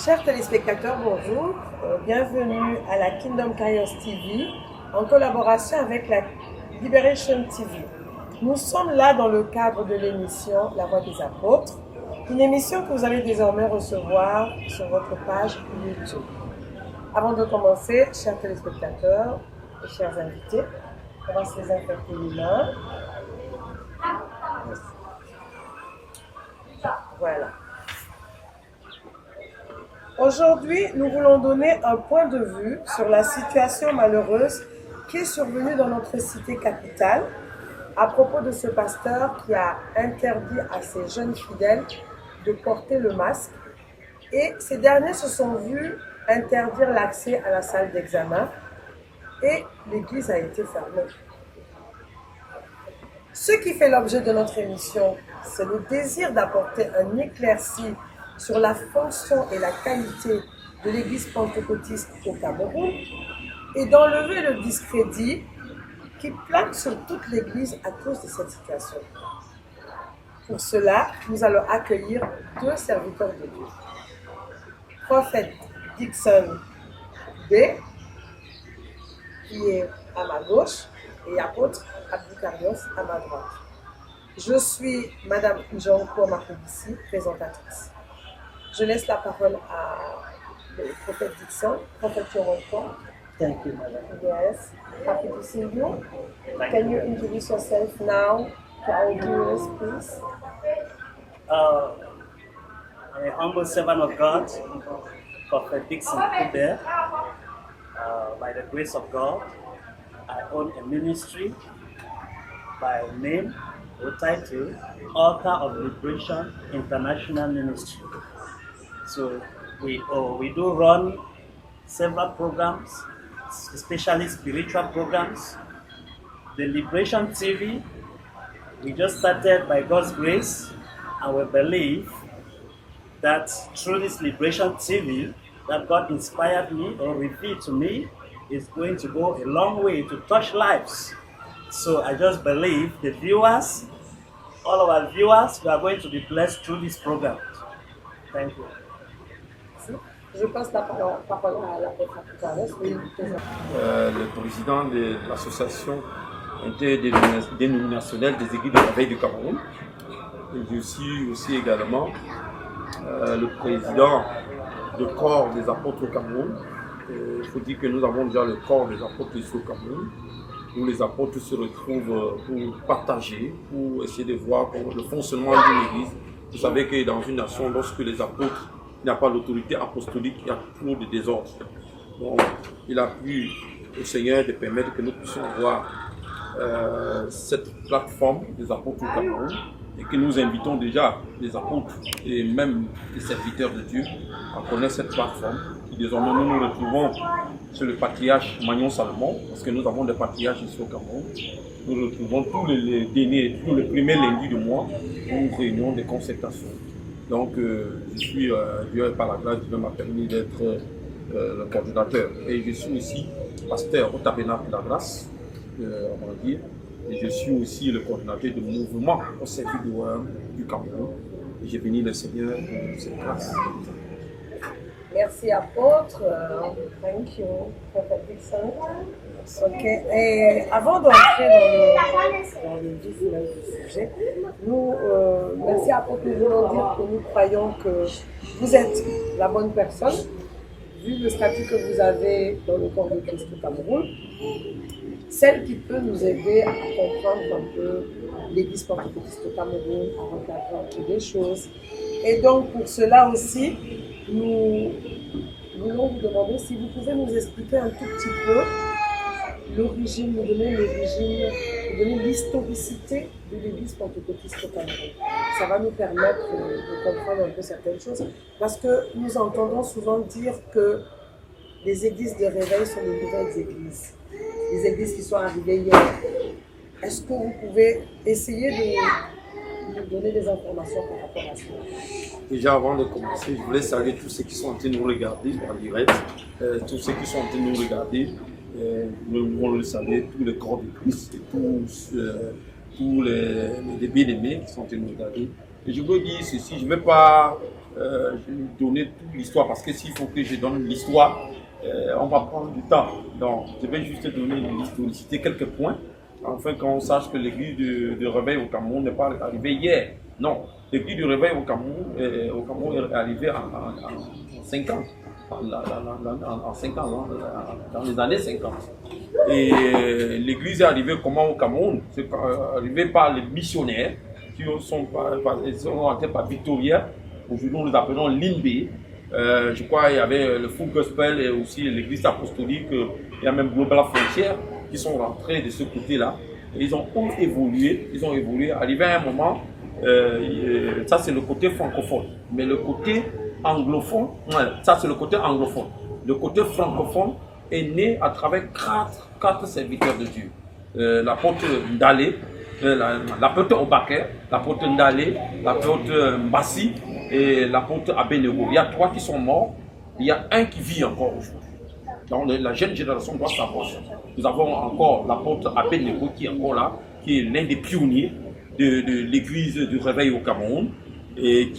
Chers téléspectateurs, bonjour. Bienvenue à la Kingdom Chaos TV en collaboration avec la Liberation TV. Nous sommes là dans le cadre de l'émission La Voix des Apôtres, une émission que vous allez désormais recevoir sur votre page YouTube. Avant de commencer, chers téléspectateurs et chers invités, on va se désinfecter les mains. Voilà. Aujourd'hui, nous voulons donner un point de vue sur la situation malheureuse qui est survenue dans notre cité capitale à propos de ce pasteur qui a interdit à ses jeunes fidèles de porter le masque et ces derniers se sont vus interdire l'accès à la salle d'examen et l'église a été fermée. Ce qui fait l'objet de notre émission, c'est le désir d'apporter un éclairci sur la fonction et la qualité de l'église pentecôtiste au Cameroun et d'enlever le discrédit qui plane sur toute l'église à cause de cette situation. Pour cela, nous allons accueillir deux serviteurs de Dieu. Prophète Dixon B, qui est à ma gauche, et apôtre Abdou-Karios à ma droite. Je suis Madame Njonko Makobisi, présentatrice. Je laisse la parole à le prophète Dixon. Prophète, you're welcome. Thank you, madam. Yes, happy to see you. Can you introduce yourself now to our viewers, please? I'm a humble servant of God, Prophet Dixon Kuber. By the grace of God, I own a ministry by name or title, Altar of Liberation International Ministry. So we do run several programs, especially spiritual programs. The Liberation TV, we just started by God's grace, and we believe that through this Liberation TV that God inspired me or revealed to me is going to go a long way to touch lives. So I just believe the viewers, all of our viewers, we are going to be blessed through this program. Thank you. Je passe la parole à l'apôtre Abdou-Karios. Le président de l'association interdénominationnelle des églises de la veille du Cameroun. Et je suis aussi également le président du corps des apôtres au Cameroun. Il faut dire que nous avons déjà le corps des apôtres ici au Cameroun, où les apôtres se retrouvent pour partager, pour essayer de voir le fonctionnement d'une église. Vous savez que dans une nation, lorsque les apôtres n'ont pas l'autorité apostolique, il y a trop de désordre. Donc, il a plu au Seigneur de permettre que nous puissions avoir cette plateforme des apôtres au Cameroun et que nous invitons déjà les apôtres et même les serviteurs de Dieu à connaître cette plateforme. Désormais, nous nous retrouvons sur le patriarche Magnon Salomon, parce que nous avons des patriarches ici au Cameroun. Nous nous retrouvons tous les premiers lundis du mois pour une réunion de concertation. Donc, je suis, Dieu par la grâce, Dieu m'a permis d'être le coordinateur. Et je suis aussi pasteur au Tabernacle de la Grâce, on va dire. Et je suis aussi le coordinateur du mouvement au service du Cameroun. Et j'ai béni le Seigneur pour cette grâce. Merci apôtre, thank you, Prophet Dixon. Ok, et avant d'entrer dans le vif du sujet, merci apôtre, nous voulons dire que nous croyons que vous êtes la bonne personne, vu le statut que vous avez dans le corps de Christ au Cameroun, celle qui peut nous aider à comprendre un peu l'église pentecôtiste au Cameroun, à recadrer un peu des choses. Et donc pour cela aussi, nous voulons vous demander si vous pouvez nous expliquer un tout petit peu l'origine, nous donner l'historicité de l'église pentecôtiste au Cameroun. Ça va nous permettre de comprendre un peu certaines choses parce que nous entendons souvent dire que les églises de réveil sont les nouvelles églises, les églises qui sont arrivées hier. Est-ce que vous pouvez essayer de nous donner des informations par rapport à ça? Déjà, avant de commencer, je voulais saluer tous ceux qui sont en train de nous regarder en direct, tous ceux qui sont en train de nous regarder. Nous voulons le saluer, tous les corps de Christ et tous les bien-aimés qui sont en train de nous regarder. Et je veux dire ceci, je ne vais pas donner toute l'histoire, parce que s'il faut que je donne l'histoire, on va prendre du temps. Donc, je vais juste donner citer quelques points, afin qu'on sache que l'église de réveil au Cameroun n'est pas arrivée hier. Non, l'église du réveil au Cameroun est arrivée en 50. En 50 ans, dans les années 50. Et l'église est arrivée comment au Cameroun? C'est arrivé par les missionnaires qui sont entrés par Victoria. Aujourd'hui, nous les appelons Limbe. Je crois qu'il y avait le Full Gospel et aussi l'église apostolique. Il y a même Global Frontier qui sont rentrés de ce côté-là. Et ils ont évolué, arrivé à un moment, ça c'est le côté francophone. Mais le côté anglophone, ça c'est le côté anglophone. Le côté francophone est né à travers quatre serviteurs de Dieu. L'apôtre Ndale, l'apôtre Obake, l'apôtre Ndale, l'apôtre Mbassi et l'apôtre Abenego. Il y a 3 qui sont morts, il y a un qui vit encore aujourd'hui. Donc la jeune génération doit savoir. Nous avons encore l'apôtre Abenego qui est encore là, qui est l'un des pionniers de l'église du réveil au Cameroun et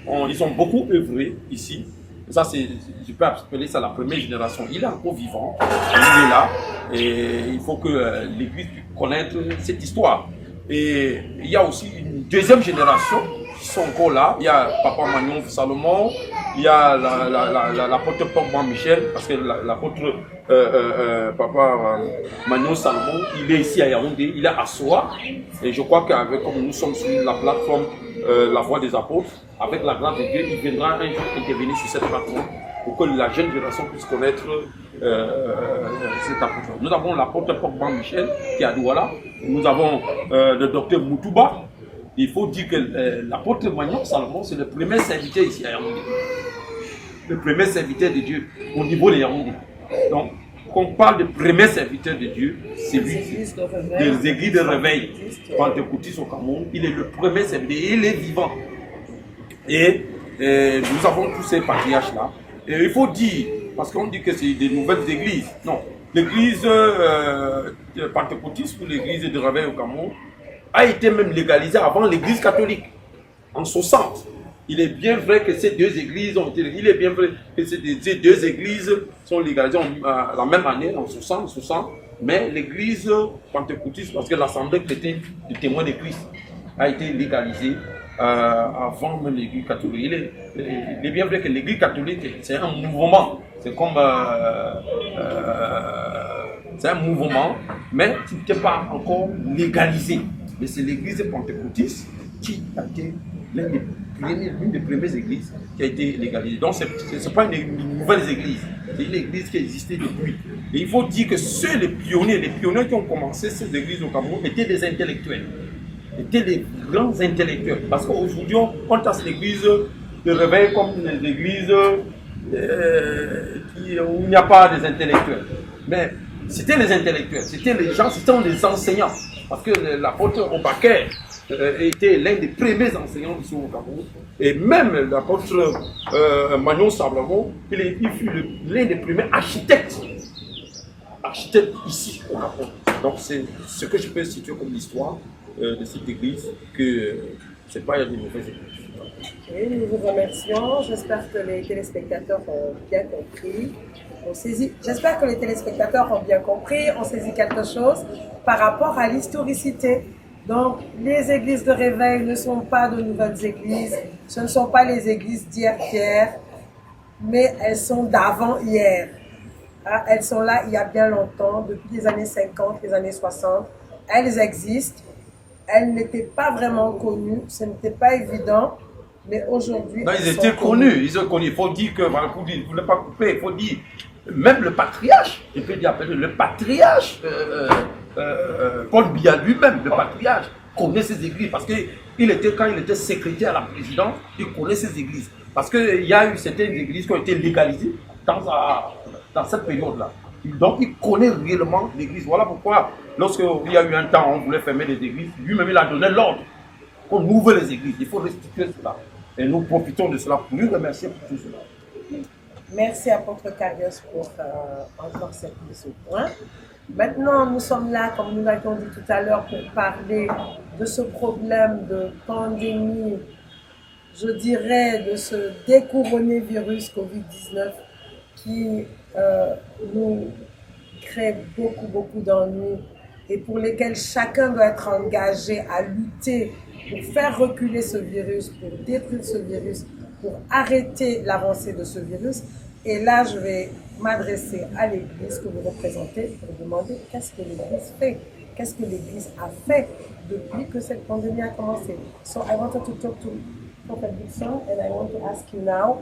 ils ont beaucoup œuvré ici. Ça, je peux appeler ça la première génération. Il est encore vivant, il est là, et il faut que l'église puisse connaître cette histoire. Et il y a aussi une deuxième génération qui sont encore là. Il y a Papa Magnon Salomon, il y a l'apôtre Pogba Michel, parce que l'apôtre Papa Magnon Salomon, il est ici à Yaoundé, il est à Soa. Et je crois qu'avec, comme nous sommes sur la plateforme La Voix des Apôtres, avec la grâce de Dieu, il viendra un jour intervenir sur cette plateforme pour que la jeune génération puisse connaître cet apôtre. Nous avons l'apôtre Pogba Michel qui est à Douala. Nous avons le docteur Moutouba. Il faut dire que l'apôtre Magnon Salomon, c'est le premier serviteur ici à Yaoundé. Le premier serviteur de Dieu au niveau de Yaoundé. Donc, quand on parle de premier serviteur de Dieu, c'est lui, des églises de réveil pentecôtistes au Cameroun. Il est le premier serviteur et il est vivant. Et nous avons tous ces patriarches-là. Et il faut dire, parce qu'on dit que c'est des nouvelles églises. Non, l'église pentecôtiste ou l'église de réveil au Cameroun a été même légalisée avant l'église catholique, en 60. Il est bien vrai que ces deux églises ont été légalisées. Il est bien vrai que ces deux églises sont légalisées la même année, en 60, mais l'église pentecôtiste, parce que l'assemblée chrétienne du témoin de Christ a été légalisée avant même l'église catholique. Il est bien vrai que l'église catholique, c'est un mouvement. C'est comme c'est un mouvement, mais qui n'était pas encore légalisé. Mais c'est l'église pentecôtiste qui a été l'une des premières églises qui a été légalisée. Donc ce n'est pas une nouvelle église, c'est une église qui existait depuis. Et il faut dire que les pionniers qui ont commencé ces églises au Cameroun étaient des intellectuels. Étaient des grands intellectuels. Parce qu'aujourd'hui, on tasse l'église de réveil comme une église où il n'y a pas des intellectuels. Mais c'était les intellectuels, c'était les gens, c'était les enseignants. Parce que l'apôtre Obake était l'un des premiers enseignants ici au Cameroun. Et même l'apôtre Magnon Salomon, il fut l'un des premiers architectes ici au Cameroun. Donc c'est ce que je peux situer comme l'histoire de cette église, que ce n'est pas une mauvaise église. Oui, nous vous remercions. J'espère que les téléspectateurs ont bien compris. J'espère que les téléspectateurs ont bien compris, on saisit quelque chose par rapport à l'historicité. Donc, les églises de réveil ne sont pas de nouvelles églises, ce ne sont pas les églises d'hier, mais elles sont d'avant-hier. Elles sont là il y a bien longtemps, depuis les années 50, les années 60. Elles existent, elles n'étaient pas vraiment connues, ce n'était pas évident. Mais aujourd'hui, ils étaient connus. Ils sont connus. Il faut dire que, vous ne voulez pas couper, il faut dire, même le patriarche, je peux dire appeler le patriarche, Paul Biya lui-même, le patriarche, connaît ces églises. Parce que quand il était secrétaire à la présidence, il connaît ces églises. Parce qu'il y a eu certaines églises qui ont été légalisées dans cette période-là. Donc il connaît réellement l'église. Voilà pourquoi, lorsqu'il y a eu un temps où on voulait fermer des églises, lui-même il a donné l'ordre qu'on ouvre les églises. Il faut restituer cela. Et nous profitons de cela pour lui remercier pour tout cela. Merci apôtre Karios pour encore cette mise au point. Maintenant, nous sommes là, comme nous l'avions dit tout à l'heure, pour parler de ce problème de pandémie je dirais, de ce découronné virus Covid-19 qui nous crée beaucoup d'ennuis et pour lesquels chacun doit être engagé à lutter pour faire reculer ce virus, pour détruire ce virus, pour arrêter l'avancée de ce virus. Et là, je vais m'adresser à l'Église que vous représentez pour demander qu'est-ce que l'Église fait, qu'est-ce que l'Église a fait depuis que cette pandémie a commencé. So I wanted to talk to Prophet Dixon and I want to ask you now,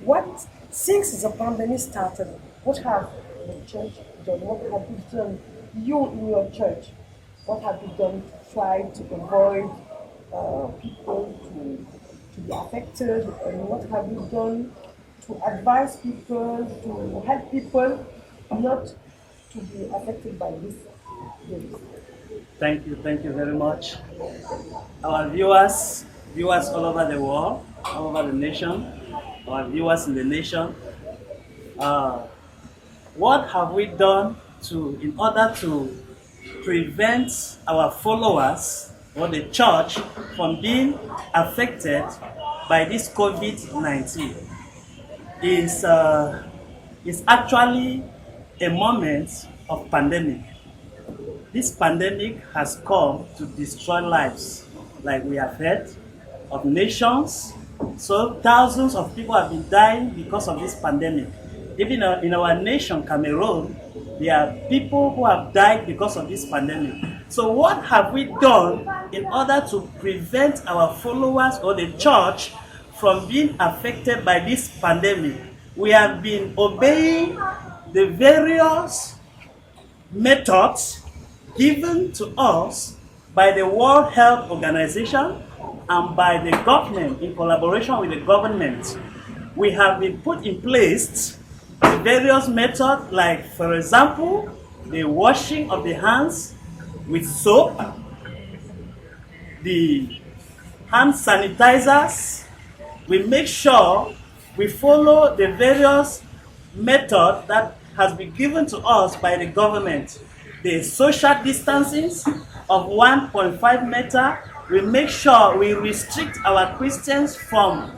what, since the pandemic started, what have the church done? What have you done, you in your church? What have you done to try to avoid people to be affected? And what have you done to advise people, to help people not to be affected by this virus? Thank you very much. Our viewers all over the world, all over the nation, our viewers in the nation, what have we done in order to prevent our followers or the church from being affected by this COVID-19? Is actually a moment of pandemic. This pandemic has come to destroy lives, like we have heard, of nations. So thousands of people have been dying because of this pandemic. Even in our nation, Cameroon, there are people who have died because of this pandemic. So what have we done in order to prevent our followers or the church from being affected by this pandemic? We have been obeying the various methods given to us by the World Health Organization and by the government in collaboration with the government. We have been put in place the various methods, like for example, the washing of the hands with soap, the hand sanitizers. We make sure we follow the various methods that has been given to us by the government. The social distancing of 1.5 meter, we make sure we restrict our Christians from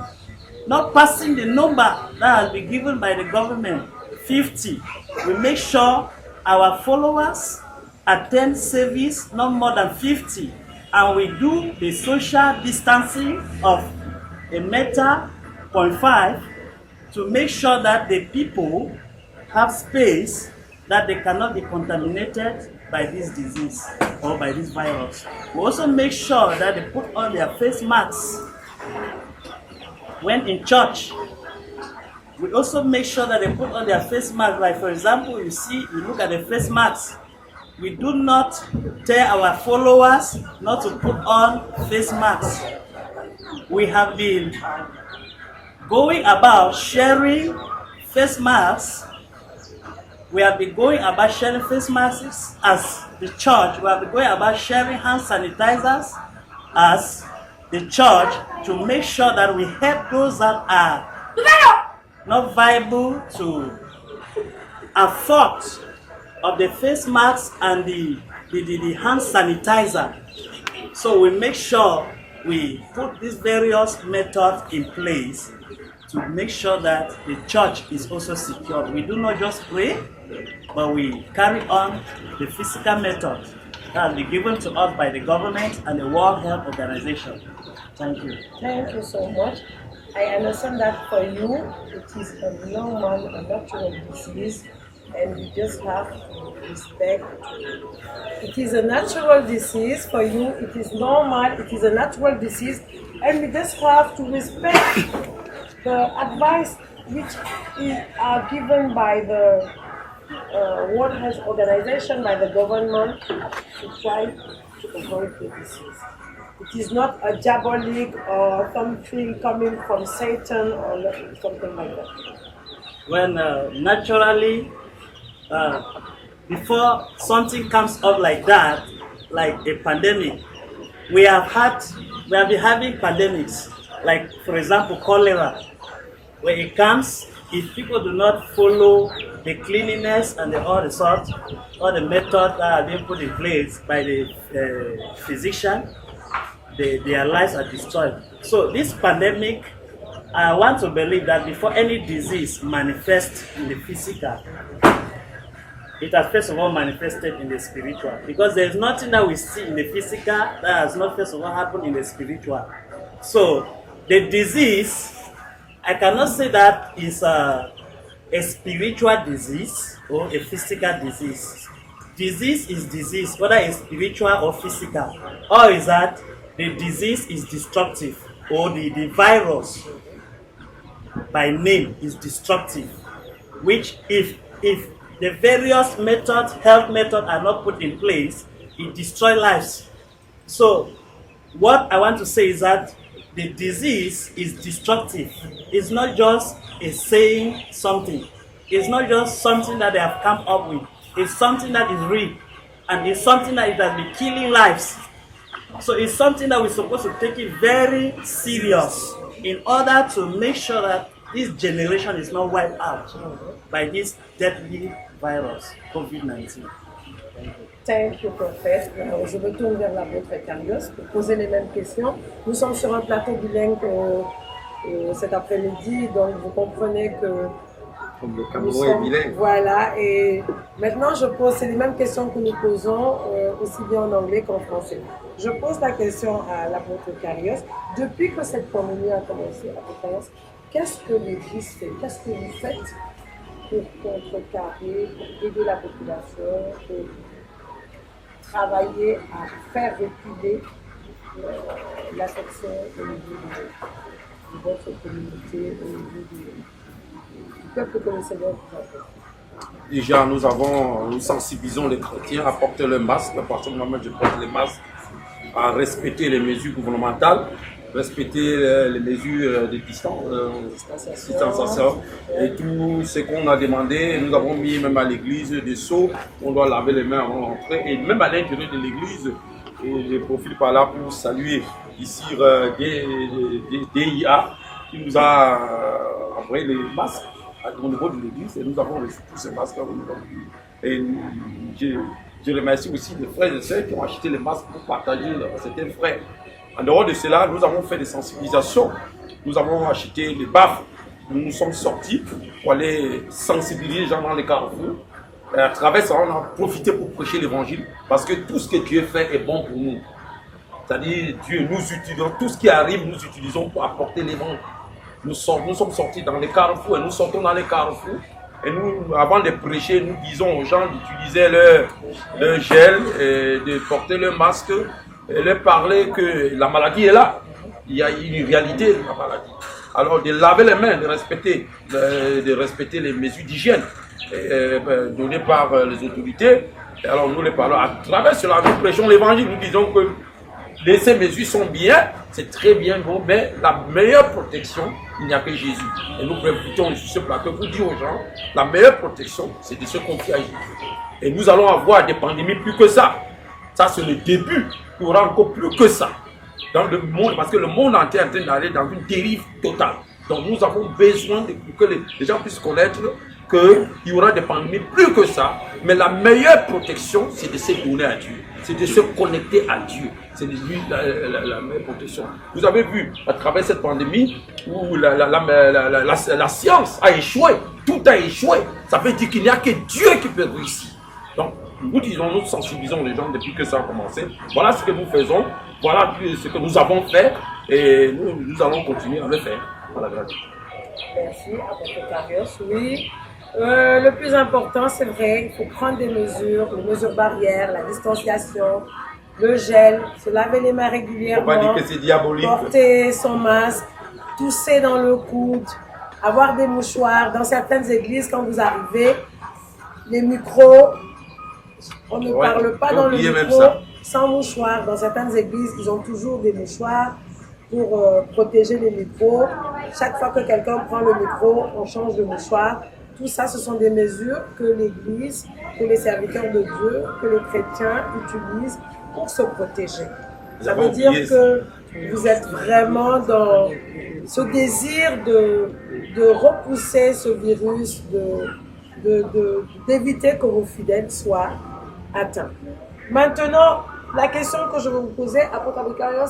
not passing the number that has been given by the government, 50. We make sure our followers attend service not more than 50. And we do the social distancing of 1.5 meter to make sure that the people have space that they cannot be contaminated by this disease or by this virus. We also make sure that they put on their face masks when in church. We also make sure that they put on their face masks. Like for example, you look at the face masks. We do not tell our followers not to put on face masks. We have been going about sharing face masks. We have been going about sharing face masks as the church. We have been going about sharing hand sanitizers as the church to make sure that we help those that are not viable to afford of the face mask and the hand sanitizer. So we make sure we put these various methods in place to make sure that the church is also secured. We do not just pray, but we carry on the physical method that has been given to us by the government and the World Health Organization. Thank you. Thank you so much. I understand that for you, it is a normal, a natural disease, and you just have to respect. It is a natural disease for you, it is normal, it is a natural disease, and we just have to respect the advice which are given by the World Health Organization, by the government, to try to avoid the disease. It is not a diabolic or something coming from Satan or something like that. When naturally, before something comes up like that, like a pandemic, we have been having pandemics, like for example cholera. When it comes, if people do not follow the cleanliness and all the methods that have been put in place by the physician, their lives are destroyed. So this pandemic, I want to believe that before any disease manifests in the physical, it has first of all manifested in the spiritual. Because there is nothing that we see in the physical that has not first of all happened in the spiritual. So the disease, I cannot say that is a spiritual disease or a physical disease. Disease is disease, whether it's spiritual or physical. Or is that the disease is destructive, or the virus by name is destructive, which if the various methods, health methods are not put in place, it destroys lives. So what I want to say is that the disease is destructive. It's not just a saying something. It's not just something that they have come up with. It's something that is real, and it's something that has been killing lives. So it's something that we're supposed to take it very serious in order to make sure that this generation is not wiped out by this deadly virus, COVID-19. Thank you, prophète. Alors, je me tourne vers l'apôtre Carlos pour poser les mêmes questions. Nous sommes sur un plateau bilingue cet après-midi, donc vous comprenez que Comme le Cameroun est bilingue. Voilà, et maintenant je pose, c'est les mêmes questions que nous posons aussi bien en anglais qu'en français. Je pose la question à l'apôtre Carlos. Depuis que cette pandémie a commencé, apôtre Carlos, qu'est-ce que l'Église fait? Qu'est-ce que vous faites pour contrecarrer, pour aider la population, pour travailler à faire reculer l'affection au niveau de votre communauté, au niveau du peuple que le Seigneur vous a fait? Déjà, nous sensibilisons les chrétiens à porter le masque. À partir du moment où je porte le masque, à respecter les mesures gouvernementales, respecter les mesures de distanciation et tout ce qu'on a demandé. Nous avons mis même à l'église des seaux, on doit laver les mains avant d'entrer, et même à l'intérieur de l'église. Et je profite par là pour saluer ici DIA qui nous a envoyé les masques au niveau de l'église, et nous avons reçu tous ces masques. Et je remercie aussi les frères et sœurs qui ont acheté les masques pour partager certains frères. En dehors de cela, nous avons fait des sensibilisations, nous avons acheté des baffes, nous sommes sortis pour aller sensibiliser les gens dans les carrefours. Et à travers ça, on a profité pour prêcher l'évangile, parce que tout ce que Dieu fait est bon pour nous. C'est-à-dire, Dieu, nous utilisons tout ce qui arrive, nous utilisons pour apporter l'évangile. Nous sommes sortis dans les carrefours, et nous sortons dans les carrefours. Et nous, avant de prêcher, nous disons aux gens d'utiliser leur gel, et de porter le masque, et leur parler que la maladie est là. Il y a une réalité de la maladie. Alors de laver les mains, de respecter les mesures d'hygiène données par les autorités. Et alors nous les parlons à travers cela, nous prêchons l'évangile, nous disons que ces mesures sont bien, c'est très bien bon, mais la meilleure protection, il n'y a que Jésus. Et nous profitons sur ce plateau pour dire aux gens, la meilleure protection, c'est de se confier à Jésus. Et nous allons avoir des pandémies plus que ça. Ça, c'est le début. Il y aura encore plus que ça dans le monde, parce que le monde entier est en train d'aller dans une dérive totale. Donc nous avons besoin que les gens puissent connaître qu'il y aura des pandémies plus que ça, mais la meilleure protection, c'est de se donner à Dieu, c'est de se connecter à Dieu, c'est de lui la meilleure protection. Vous avez vu à travers cette pandémie où la science a échoué, tout a échoué, ça veut dire qu'il n'y a que Dieu qui peut réussir. Donc nous sensibilisons les gens depuis que ça a commencé. Voilà ce que nous faisons, voilà ce que nous avons fait, et nous allons continuer à le faire. Voilà, grâce. Merci, apôtre Carlos. Oui, le plus important, c'est vrai, il faut prendre des mesures, les mesures barrières, la distanciation, le gel, se laver les mains régulièrement, faut pas dire que c'est diabolique. Porter son masque, tousser dans le coude, avoir des mouchoirs. Dans certaines églises, quand vous arrivez, les micros, on ne parle pas dans le micro sans mouchoir. Dans certaines églises, ils ont toujours des mouchoirs pour protéger les micros. Chaque fois que quelqu'un prend le micro, on change de mouchoir. Tout ça, ce sont des mesures que l'Église, que les serviteurs de Dieu, que les chrétiens utilisent pour se protéger. Ça veut dire que vous êtes vraiment dans ce désir de repousser ce virus, d'éviter que vos fidèles soient atteints. Maintenant, la question que je vais vous poser, apôtre Carlos,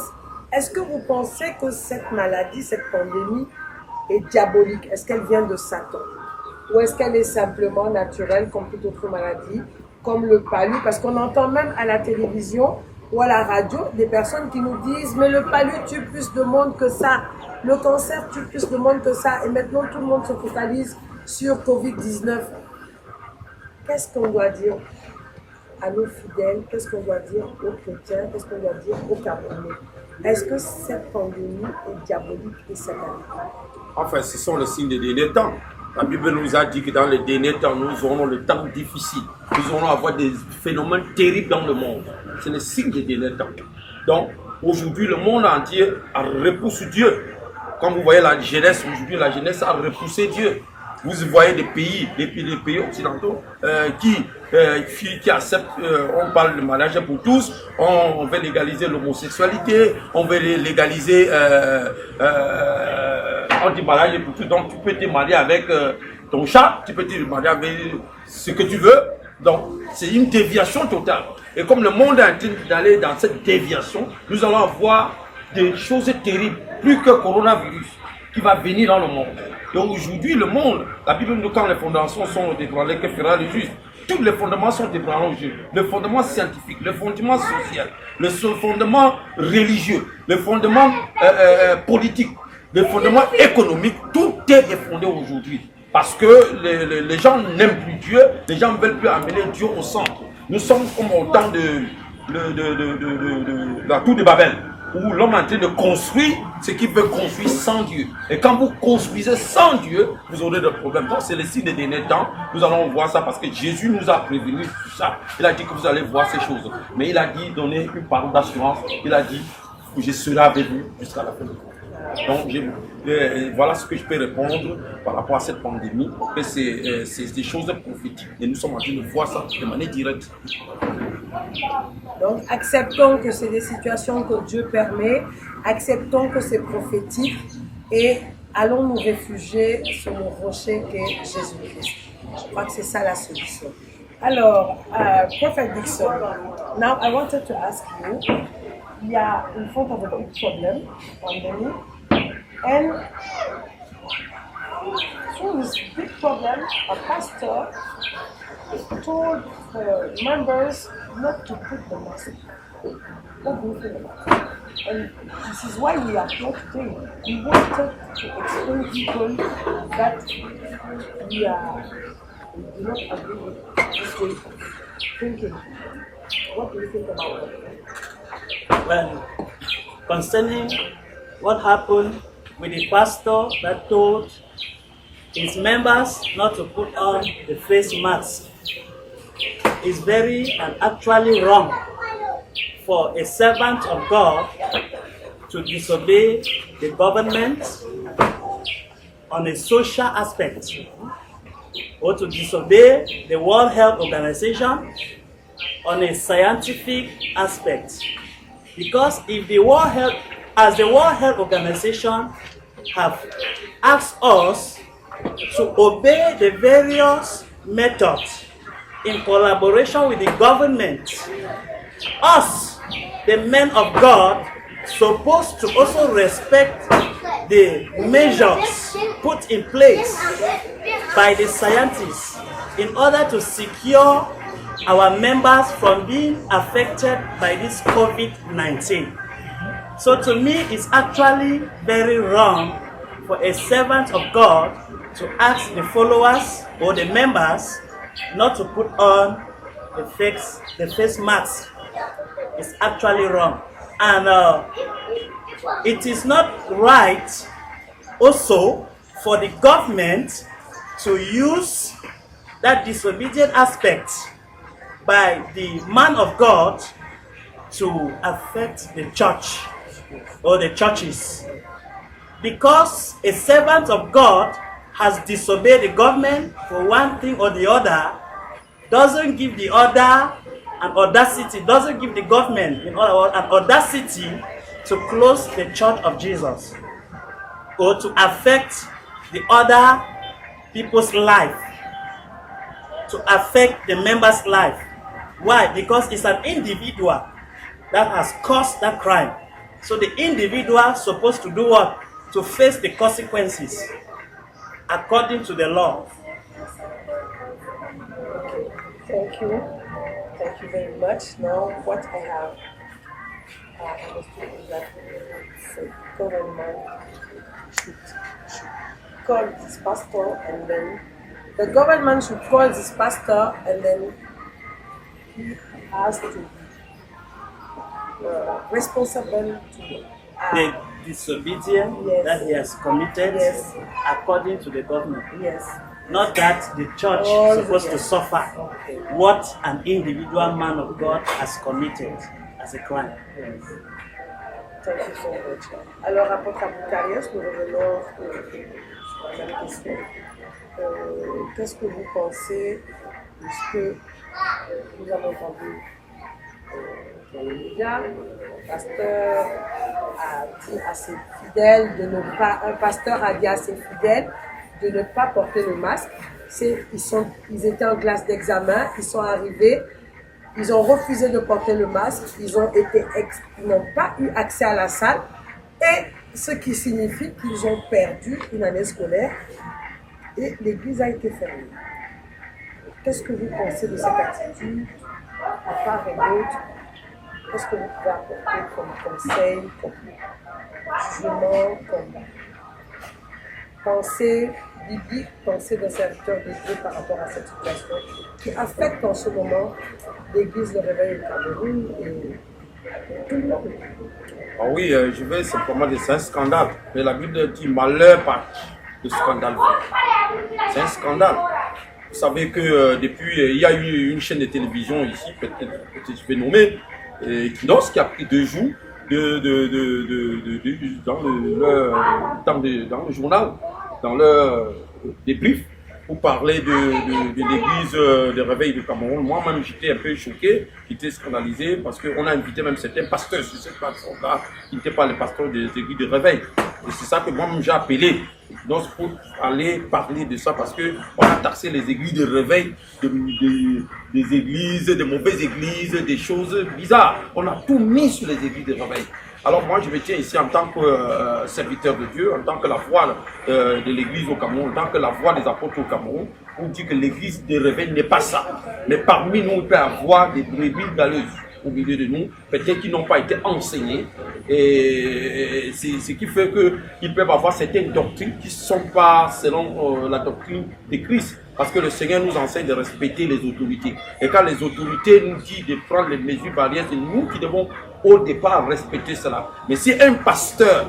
Est-ce que vous pensez que cette maladie, cette pandémie est diabolique? Est-ce qu'elle vient de Satan? Ou est-ce qu'elle est simplement naturelle comme toute autre maladie, comme le palu? Parce qu'on entend même à la télévision ou à la radio des personnes qui nous disent « Mais le palu tue plus de monde que ça, le cancer tue plus de monde que ça. » Et maintenant, tout le monde se focalise sur Covid-19. Qu'est-ce qu'on doit dire à nos fidèles? Qu'est-ce qu'on doit dire aux chrétiens? Qu'est-ce qu'on doit dire aux Camerounais? Est-ce que cette pandémie est diabolique et satanique? Enfin, ce sont les signes des derniers temps. La Bible nous a dit que dans les derniers temps, nous aurons le temps difficile. Nous allons avoir des phénomènes terribles dans le monde. C'est le signe des derniers temps. Donc, aujourd'hui, le monde entier repousse Dieu. Comme vous voyez la jeunesse, aujourd'hui, la jeunesse a repoussé Dieu. Vous voyez des pays occidentaux qui acceptent, on parle de mariage pour tous, on veut légaliser l'homosexualité, on veut légaliser, on dit mariage pour tous, donc tu peux te marier avec ton chat, tu peux te marier avec ce que tu veux, donc c'est une déviation totale. Et comme le monde est en train d'aller dans cette déviation, nous allons avoir des choses terribles, plus que coronavirus, qui va venir dans le monde. Donc aujourd'hui, le monde, la Bible nous dit quand les fondations sont débranlées, que fera le juste? Tous les fondements sont débranlés aujourd'hui. Le fondement scientifique, le fondement social, le fondement religieux, le fondement politique, le fondement économique, tout est effondré aujourd'hui. Parce que les gens n'aiment plus Dieu, les gens ne veulent plus amener Dieu au centre. Nous sommes comme au temps de la tour de Babel, où l'homme est en train de construire ce qu'il veut construire sans Dieu. Et quand vous construisez sans Dieu, vous aurez des problèmes. Donc c'est le signe des derniers temps. Nous allons voir ça parce que Jésus nous a prévenu tout ça. Il a dit que vous allez voir ces choses. Mais il a dit, donner une parole d'assurance. Il a dit, je serai avec vous jusqu'à la fin du monde. Donc voilà ce que je peux répondre par rapport à cette pandémie. C'est des choses prophétiques. Et nous sommes en train de voir ça de manière directe. Donc, acceptons que c'est des situations que Dieu permet, acceptons que c'est prophétique et allons nous réfugier sur le rocher qu'est Jésus-Christ. Je crois que c'est ça la solution. Alors, Prophet Dixon, now I wanted to ask you, il y a une front of a big problem, pandemic, and through this big problem, a pastor told members not to put the mask. What do you think about it? And this is why we are here today. We wanted to explain people that we do not agree with this way of thinking. What do you think about it? Well, concerning what happened with the pastor that told his members not to put on the face mask, is very and actually wrong for a servant of God to disobey the government on a social aspect, or to disobey the World Health Organization on a scientific aspect. Because if the World Health Organization have asked us to obey the various methods in collaboration with the government, us, the men of God, supposed to also respect the measures put in place by the scientists in order to secure our members from being affected by this COVID-19. So to me, it's actually very wrong for a servant of God to ask the followers or the members not to put on the face mask. It's actually wrong. And it is not right also for the government to use that disobedient aspect by the man of God to affect the church or the churches. Because a servant of God has disobeyed the government for one thing or the other, doesn't give the other an audacity, doesn't give the government an audacity to close the church of Jesus or to affect the other people's life, to affect the members' life. Why? Because it's an individual that has caused that crime. So the individual supposed to do what? To face the consequences according to the law. Thank you. Thank you very much. Now, what I have understood is that the government should call this pastor, and then the government should call this pastor, and then he has to be responsible to The disobedience Yes. that he has committed Yes. according to the government. yes. Not that the church All is supposed to yes. suffer Okay. what an individual man of God has committed as a crime. Yes. Thank you so much. Alors, apôtre Aboukarias, nous revenons sur la même question. Qu'est-ce que vous pensez de ce que nous avons entendu dans les médias? Le pasteur a dit à ses fidèles de ne pas, un pasteur a dit à ses fidèles de ne pas porter le masque. Ils étaient en classe d'examen, ils sont arrivés, ils ont refusé de porter le masque, ils n'ont pas eu accès à la salle, et ce qui signifie qu'ils ont perdu une année scolaire et l'église a été fermée. Qu'est-ce que vous pensez de cette attitude, à part et d'autre? Qu'est-ce que vous pouvez apporter comme conseil, comme jugement, comme pensée biblique, pensée d'un serviteur de Dieu par rapport à cette situation qui affecte en ce moment l'église de réveil au Cameroun et tout le monde? Ah oui, je vais simplement dire c'est un scandale. Mais la Bible dit malheur par le scandale. C'est un scandale. Vous savez que depuis, il y a eu une chaîne de télévision ici, peut-être je vais nommer, Equinos, qui a pris 2 jours dans le journal, dans leur débrief, pour parler de l'église de réveil du Cameroun. Moi-même, j'étais un peu choqué, j'étais scandalisé, parce qu'on a invité même certains pasteurs sur cette plateforme-là, qui n'étaient pas les pasteurs des églises de réveil. Et c'est ça que moi-même j'ai appelé, donc pour aller parler de ça, parce qu'on a taxé les églises de réveil, des églises, des mauvaises églises, des choses bizarres. On a tout mis sur les églises de réveil. Alors moi, je me tiens ici en tant que serviteur de Dieu, en tant que la voix de l'église au Cameroun, en tant que la voix des apôtres au Cameroun, pour dire que l'église de réveil n'est pas ça. Mais parmi nous, il peut y avoir des brebis galeuses au milieu de nous, peut-être qui n'ont pas été enseignés. Et c'est ce qui fait qu'ils peuvent avoir certaines doctrines qui ne sont pas selon la doctrine de Christ. Parce que le Seigneur nous enseigne de respecter les autorités. Et quand les autorités nous disent de prendre les mesures barrières, c'est nous qui devons au départ respecter cela. Mais si un pasteur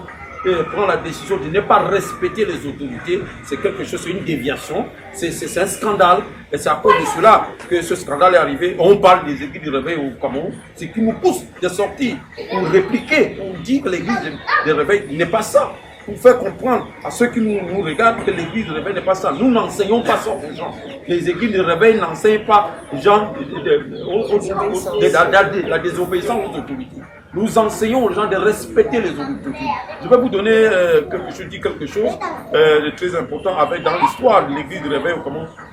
prend la décision de ne pas respecter les autorités, c'est quelque chose, c'est une déviation, c'est un scandale. Et c'est à cause de cela que ce scandale est arrivé. On parle des églises de réveil au Cameroun, ce qui nous pousse de sortir pour répliquer, pour dire que l'église de réveil n'est pas ça. Pour faire comprendre à ceux qui nous regardent que l'église de réveil n'est pas ça. Nous n'enseignons pas ça aux gens. Les églises de réveil n'enseignent pas aux gens la désobéissance aux autorités. Nous enseignons aux gens de respecter les autorités. Je vais vous donner quelque chose de très important dans l'histoire de l'église de réveil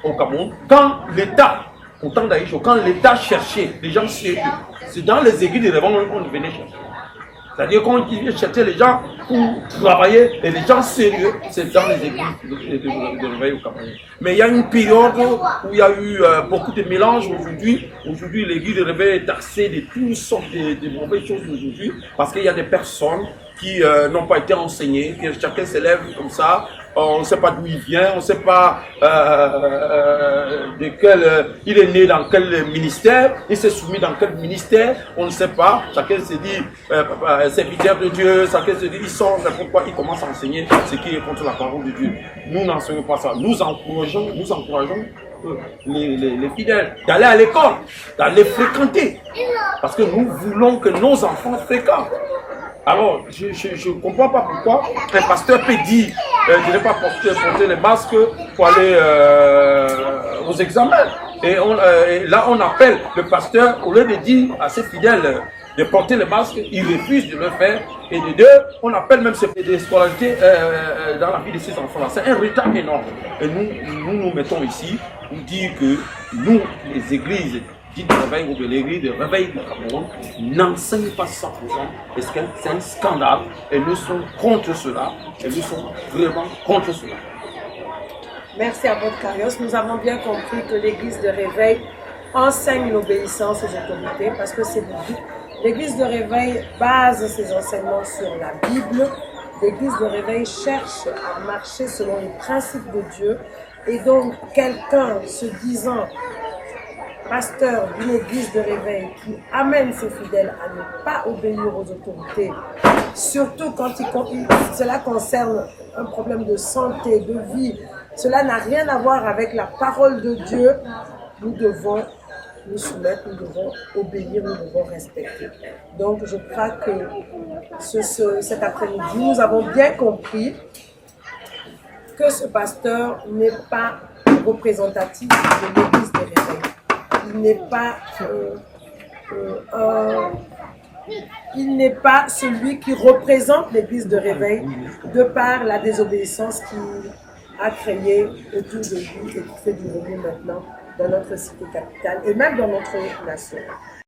au Cameroun. Quand l'État, au temps d'Aïcho, quand l'État cherchait les gens sérieux, c'est dans les églises de réveil qu'on venait chercher. C'est-à-dire qu'on cherchait les gens pour travailler, et les gens sérieux, c'est dans les églises de réveil au Cameroun. Mais il y a une période où il y a eu beaucoup de mélanges aujourd'hui. Aujourd'hui, l'église de réveil est taxée de toutes sortes de mauvaises choses aujourd'hui, parce qu'il y a des personnes qui n'ont pas été enseignées, que chacun s'élève comme ça. On ne sait pas d'où il vient, on ne sait pas il est né dans quel ministère, il s'est soumis dans quel ministère, on ne sait pas. Chacun se dit serviteur de Dieu, chacun se dit il sort n'importe quoi, il commence à enseigner ce qui est contre la parole de Dieu. Nous n'enseignons pas ça. Nous encourageons les fidèles d'aller à l'école, d'aller fréquenter, parce que nous voulons que nos enfants fréquentent. Alors, je ne comprends pas pourquoi un pasteur peut dire de ne pas porter les masques pour aller aux examens. Et là, on appelle le pasteur, au lieu de dire à ses fidèles de porter les masques, il refuse de le faire. Et de deux, on appelle même des scolarités dans la vie de ces enfants-là. C'est un retard énorme. Et nous mettons ici pour dire que nous, les églises dit de réveil ou de l'église de réveil du Cameroun n'enseigne pas 100%. Parce que c'est un scandale et nous sommes contre cela. Et nous sommes vraiment contre cela. Merci à votre Carios. Nous avons bien compris que l'église de réveil enseigne l'obéissance aux autorités parce que c'est biblique. L'église de réveil base ses enseignements sur la Bible. L'église de réveil cherche à marcher selon les principes de Dieu. Et donc, quelqu'un se disant pasteur d'une église de réveil qui amène ses fidèles à ne pas obéir aux autorités, surtout quand cela concerne un problème de santé, de vie, cela n'a rien à voir avec la parole de Dieu, nous devons nous soumettre, nous devons obéir, nous devons respecter. Donc je crois que cet après-midi, nous avons bien compris que ce pasteur n'est pas représentatif de l'église de réveil. Il n'est pas celui qui représente l'église de réveil de par la désobéissance qui a créé autour de lui et qui fait du bruit maintenant dans notre cité capitale et même dans notre nation.